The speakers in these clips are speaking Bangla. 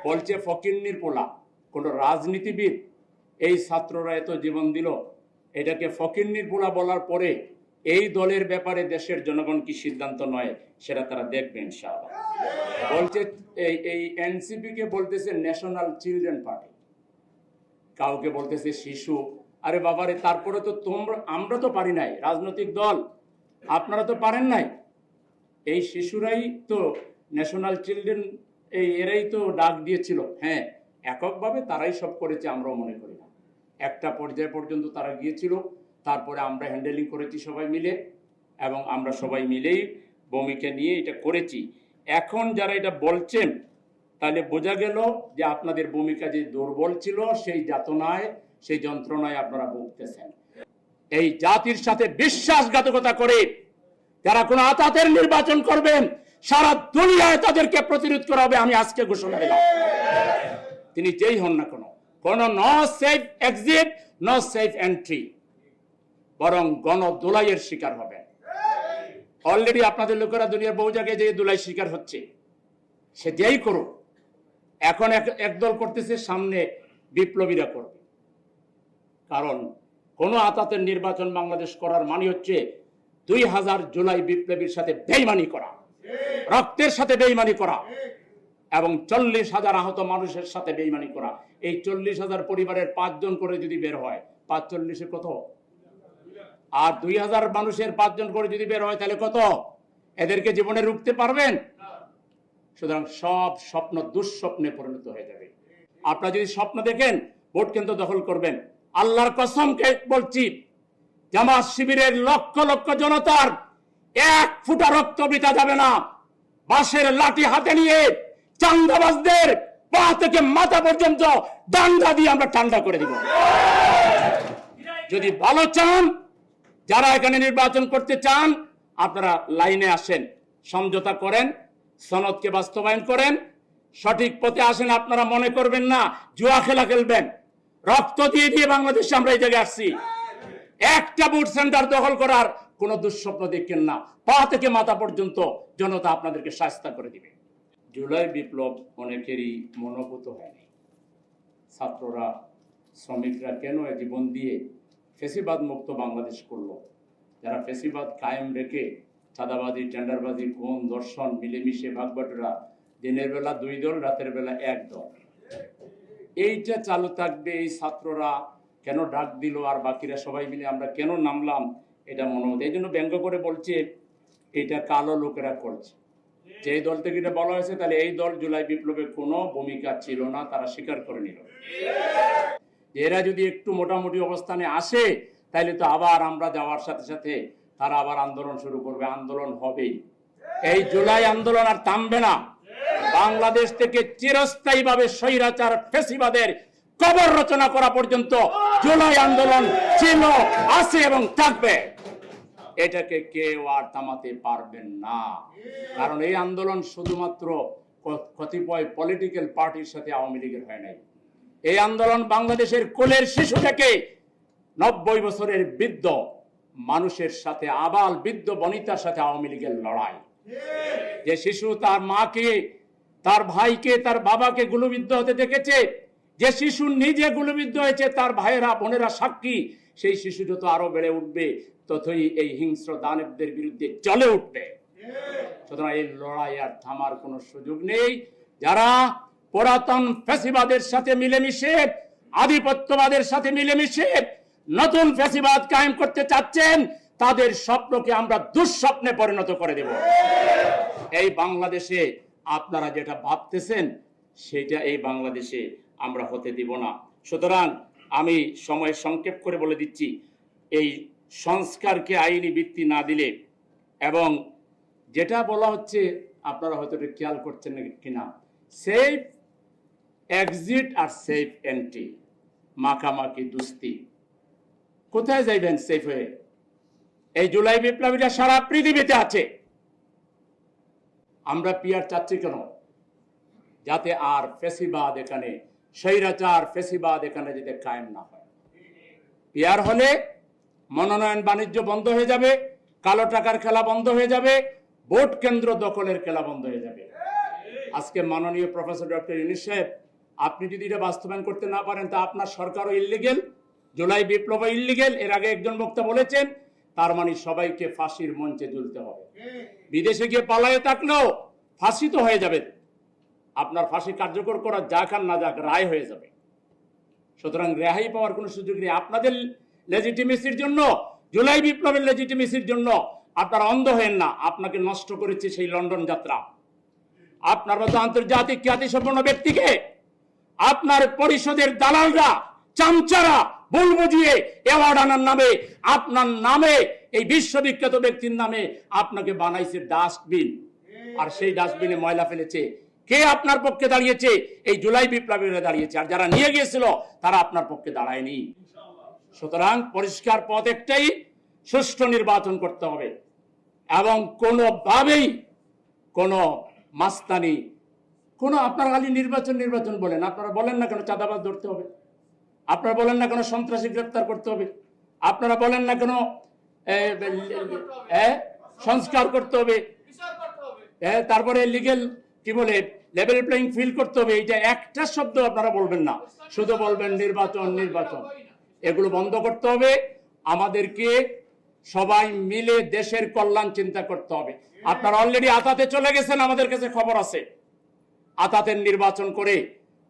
বলছে ফকিন্নির পোলা, কোন রাজনীতিবিদ এই ছাত্ররা এত জীবন দিল, এটাকে ফকিন্নির পোলা বলার পরে এই দলের ব্যাপারে দেশের জনগণ কি সিদ্ধান্ত নয় সেটা তারা দেখবে ইনশাআল্লাহ। বলছে এই এনসিপি কে বলতেছে ন্যাশনাল চিলড্রেন পার্টি, কাউকে বলতেছে শিশু। আরে বাবারে, তারপরে তো আমরা তো পারি নাই, রাজনৈতিক দল আপনারা তো পারেন নাই। এই শিশুরাই তো ন্যাশনাল চিলড্রেন, এরাই তো ডাক দিয়েছিল। হ্যাঁ, এককভাবে তারাই সব করেছে আমরাও মনে করি না, একটা পর্যায় পর্যন্ত তারা গিয়েছিল, তারপরে আমরা হ্যান্ডেলিং করেছি সবাই মিলে, এবং আমরা সবাই মিলেই ভূমিকা নিয়ে এটা করেছি। এখন যারা এটা বলছেন তাহলে বোঝা গেল যে আপনাদের ভূমিকা যে দুর্বল ছিল, সেই যাতনায় সেই যন্ত্রণায় আপনারা ভুগতেছেন। এই জাতির সাথে বিশ্বাসঘাতকতা করে যারা কোনো আতাতের নির্বাচন করবেন, সারা দুনিয়ায় তাদেরকে প্রতিরোধ করা হবে। আমি আজকে ঘোষণা দিলাম, তিনি যেই হন না কোনো no safe exit, no safe entry, বরং গণদোলাইয়ের শিকার হবে। অলরেডি আপনাদের লোকেরা দুনিয়ার বহু জায়গায় যে দোলাই শিকার হচ্ছে, সে যেই করুক। এখন একদল করতেছে, সামনে বিপ্লবীরা করবে। কারণ কোন আতাতের নির্বাচন বাংলাদেশ করার মানে হচ্ছে 2000 জুলাই বিপ্লবীর সাথে বেইমানি করা, রক্তের সাথে বেইমানি করা, এবং 40,000 আহত মানুষের সাথে বেইমানি করা। এই 40,000 পরিবারের 5 জন করে যদি বের হয়, 5 40 কত? আর 2000 মানুষের 5 জন করে যদি বের হয় তাহলে কত? এদেরকে জীবনে রুখতে পারবেন? সুতরাং সব স্বপ্ন দুঃস্বপ্নে পরিণত হয়ে যাবে। আপনারা যদি স্বপ্ন দেখেন ভোট কেন্দ্র দখল করবেন, আল্লাহর কসমকে বলছি, জামাত শিবিরের লক্ষ লক্ষ জনতার 1 ফোঁটা রক্ত বৃথা যাবে না। বাঁশের লাঠি হাতে নিয়ে চান্দাবাজদের পা থেকে মাথা পর্যন্ত ডান্ডা দিয়ে আমরা ঠান্ডা করে দিব। যদি ভালো চান, যারা এখানে নির্বাচন করতে চান, আপনারা লাইনে আসেন, সমঝোতা করেন, সনদকে বাস্তবায়ন করেন, সঠিক পথে আসেন। আপনারা মনে করবেন না জুয়া খেলা খেলবেন। রক্ত দিয়ে দিয়ে বাংলাদেশে আমরা এই জায়গায় আসছি। একটা ভোট সেন্টার দখল করার কোন দুঃস্বপ্ন দেখেন না। পা থেকে মাথা পর্যন্ত জনতা আপনাদেরকে শাস্তা করে দিবে। জুলাই বিপ্লব অনেকেরই মনোভূত হয়নি। ছাত্ররা, শ্রমিকরা কেন জীবন দিয়ে ফেসিবাদ মুক্ত বাংলাদেশ করলো? যারা ফেসিবাদ কায়েম রেখে চাঁদাবাজি, টেন্ডারবাজি, খুন, ধর্ষণ, মিলেমিশে ভাগবাটোরা, দিনের বেলা 2 দল, রাতের বেলা 1 দল, এইটা চালু থাকবে। এই ছাত্ররা কেন ডাক দিল আর বাকিরা সবাই মিলে আমরা কেন নামলাম, এটা মনে হতো। এই জন্য ব্যঙ্গ করে বলছে এটা কালো লোকেরা করছে। যে দল থেকে এটা বলা হয়েছে, তাহলে এই দল জুলাই বিপ্লবে কোনো ভূমিকা ছিল না, তারা স্বীকার করে নিল। এরা যদি একটু মোটামুটি অবস্থানে আসে, তাহলে তো আবার আমরা যাওয়ার সাথে সাথে তারা আবার আন্দোলন শুরু করবে। আন্দোলন হবেই। এই জুলাই আন্দোলন আর থামবে না। বাংলাদেশ থেকে চিরস্থায়ী ভাবে স্বৈরাচার ফ্যাসিবাদের কবর রচনা করা পর্যন্ত জুলাই আন্দোলন ছিল, আছে এবং থাকবে। এটাকে কেউ আর থামাতে পারবেন না। কারণ এই আন্দোলন শুধুমাত্র কতিপয় পলিটিক্যাল পার্টির সাথে আওয়ামী লীগের হয় নাই। এই আন্দোলন বাংলাদেশের কোলের শিশু থেকে 90 বছরের বৃদ্ধ মানুষের সাথে, আবাল বৃদ্ধ বনিতার সাথে আওয়ামী লীগের লড়াই। যে শিশু তার মাকে, তার ভাইকে, তার বাবাকে গুলিবিদ্ধ হতে দেখেছে, যে শিশু নিজে গুলিবিদ্ধ হয়েছে, তার ভাইয়েরা বোনেরা সাক্ষী, সেই শিশু যত আরো বেড়ে উঠবে, ততই এই হিংস্র দানবদের বিরুদ্ধে জ্বলে উঠবে। সুতরাং এই লড়াই আর থামার কোনো সুযোগ নেই। যারা পুরাতন ফ্যাসিবাদের সাথে মিলেমিশে, আধিপত্যবাদের সাথে মিলেমিশে নতুন ফ্যাসিবাদ কায়েম করতে চাচ্ছেন, তাদের স্বপ্নকে আমরা দুঃস্বপ্নে পরিণত করে দেব। এই বাংলাদেশে আপনারা যেটা ভাবতেছেন, সেটা এই বাংলাদেশে আমরা হতে দিব না। সুতরাং আমি সময় সংক্ষেপ করে বলে দিচ্ছি, এই সংস্কারকে আইনি ভিত্তি না দিলে, এবং যেটা বলা হচ্ছে আপনারা হয়তো এটা খেয়াল করছেন না কিনা, সেফ এক্সিট আর সেফ এন্ট্রি, মাখামাখি দুস্তি। কোথায় যাইবেন সেফ হয়ে? এই জুলাই বিপ্লবীরা সারা পৃথিবীতে আছে। আমরা পিয়ার চাচ্ছি কেন? যাতে আর ফেসিবাদ এখানে, স্বৈরাচার ফেসিবাদ এখানে যাতে কায়েম না হয়। পিয়ার হলে মনোনয়ন বাণিজ্য বন্ধ হয়ে যাবে, কালো টাকার খেলা বন্ধ হয়ে যাবে, ভোট কেন্দ্র দখলের খেলা বন্ধ হয়ে যাবে। আজকে মাননীয় প্রফেসর ডক্টর ইউনূস সাহেব, আপনি যদি এটা বাস্তবায়ন করতে না পারেন তা আপনার সরকারও ইল্লিগেল, জুলাই বিপ্লব ইল্লিগেল। এর আগে একজন বক্তা বলেছেন, তার মানে সবাইকে ফাঁসির মঞ্চে ঝুলতে হবে। বিদেশে গিয়ে পালায়ে থাকলেও ফাঁসি তো হয়ে যাবে, আপনার ফাঁসি কার্যকর করা যাক আর না যাক রায় হয়ে যাবে। সুতরাং রেহাই পাওয়ার কোনো সুযোগ নেই। আপনাদের লেজিটিমেসির জন্য, জুলাই বিপ্লবের লেজিটিমেসির জন্য আপনারা অন্ধ হয়েন না। আপনাকে নষ্ট করেছে সেই লন্ডন যাত্রা। আপনার মতো আন্তর্জাতিক খ্যাতিসম্পন্ন ব্যক্তিকে আপনার পরিষদের দালালরা, চামচারা ভুল বুঝিয়ে অ্যাওয়ার্ড আনার নামে, আপনার নামে, এই বিশ্ববিখ্যাত ব্যক্তির নামে আপনাকে বানাইছে ডাস্টবিন। আর সেই ডাস্টবিনে ময়লা ফেলেছে কে? আপনার পক্ষে দাঁড়িয়েছে, এই জুলাই বিপ্লবীরা দাঁড়িয়েছে। আর যারা নিয়ে গিয়েছিল তারা আপনার পক্ষে দাঁড়ায়নি। সুতরাং পরিষ্কার পথ একটাই, সুষ্ঠু নির্বাচন করতে হবে এবং কোনোভাবেই কোনো মাস্তানি, কোনো আপনারা খালি নির্বাচন বলেন, আপনারা বলেন না কেন চাঁদাবাজ ধরতে হবে, আপনারা বলেন না কেন সন্ত্রাসী গ্রেপ্তার করতে হবে, আপনারা বলেন না কেন সংস্কার করতে হবে, তারপরে লিগেল কি বলে লেভেল প্লেইং ফিল্ড করতে হবে। এইটা একটা শব্দ আপনারা বলবেন না, শুধু বলবেন নির্বাচন। এগুলো বন্ধ করতে হবে। আমাদেরকে সবাই মিলে দেশের কল্যাণ চিন্তা করতে হবে। আপনারা অলরেডি আতাতে চলে গেছেন, আমাদের কাছে খবর আছে। আতাতের নির্বাচন করে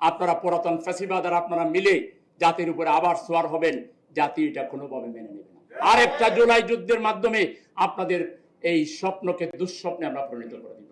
আপনারা পুরাতন ফ্যাসিবাদ আর আপনারা মিলে জাতির উপরে আবার সোয়ার হবেন। জাতি এটা কোনোভাবে মেনে নেবে না। আর একটা জুলাই যুদ্ধের মাধ্যমে আপনাদের এই স্বপ্নকে দুঃস্বপ্নে আমরা পরিণত করে দিব।